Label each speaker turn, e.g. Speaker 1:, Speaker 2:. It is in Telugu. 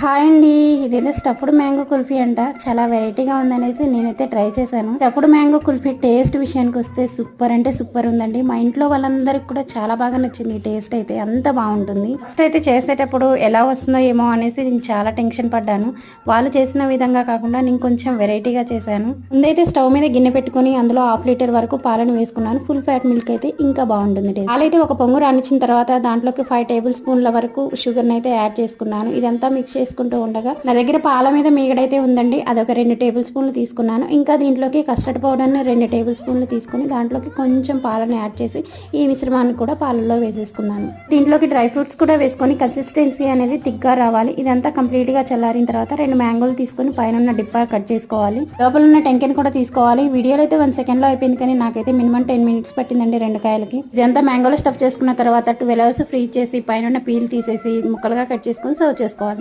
Speaker 1: హాయ్ అండి. ఇదేదో స్టఫ్డ్ మ్యాంగో కుల్ఫీ అంట. చాలా వెరైటీగా ఉందనేసి నేనైతే ట్రై చేశాను. స్టఫ్డ్ మ్యాంగో కుల్ఫీ టేస్ట్ విషయానికి వస్తే సూపర్ అంటే సూపర్ ఉందండి. మా ఇంట్లో వాళ్ళందరికి కూడా చాలా బాగా నచ్చింది. ఈ టేస్ట్ అయితే అంత బాగుంటుంది. ఫస్ట్ అయితే చేసేటప్పుడు ఎలా వస్తుందో ఏమో అనేసి నేను చాలా టెన్షన్ పడ్డాను. వాళ్ళు చేసిన విధంగా కాకుండా నేను కొంచెం వెరైటీగా చేశాను. ముందైతే స్టవ్ మీద గిన్నె పెట్టుకుని అందులో 1/2 లీటర్ వరకు పాలను వేసుకున్నాను. ఫుల్ ఫ్యాట్ మిల్క్ అయితే ఇంకా బాగుంటుంది టేస్ట్. పాలైతే ఒక పొంగు రానిచ్చిన తర్వాత దాంట్లోకి 5 టేబుల్ స్పూన్ల వరకు షుగర్ అయితే యాడ్ చేసుకున్నాను. ఇదంతా మిక్స్ చేసుకుంటూ ఉండగా నా దగ్గర పాల మీద మీగడైతే ఉందండి. అదొక 2 టేబుల్ స్పూన్లు తీసుకున్నాను. ఇంకా దీంట్లోకి కస్టర్డ్ పౌడర్ ని 2 టేబుల్ స్పూన్లు తీసుకుని దాంట్లోకి కొంచెం పాలను యాడ్ చేసి ఈ మిశ్రమాన్ని కూడా పాలల్లో వేసేసుకున్నాను. దీంట్లోకి డ్రై ఫ్రూట్స్ కూడా వేసుకొని కన్సిస్టెన్సీ అనేది థిక్గా రావాలి. ఇదంతా కంప్లీట్ గా చల్లారిన తర్వాత 2 మ్యాంగోలు తీసుకుని పైన ఉన్న డిప్పా కట్ చేసుకోవాలి. లోపల ఉన్న టెంకెన్ కూడా తీసుకోవాలి. వీడియోలో అయితే 1 సెకండ్ లో అయిపోయింది, కానీ నాకైతే మినిమం 10 మినిట్స్ పట్టిందండి 2 కాయలకి. ఇదంతా మ్యాంగోలో స్టఫ్ చేసుకున్న తర్వాత 12 అవర్స్ ఫ్రీజ్ చేసి పైన పీల్ తీసేసి ముక్కలుగా కట్ చేసుకొని సర్వ్ చేసుకోవాలి.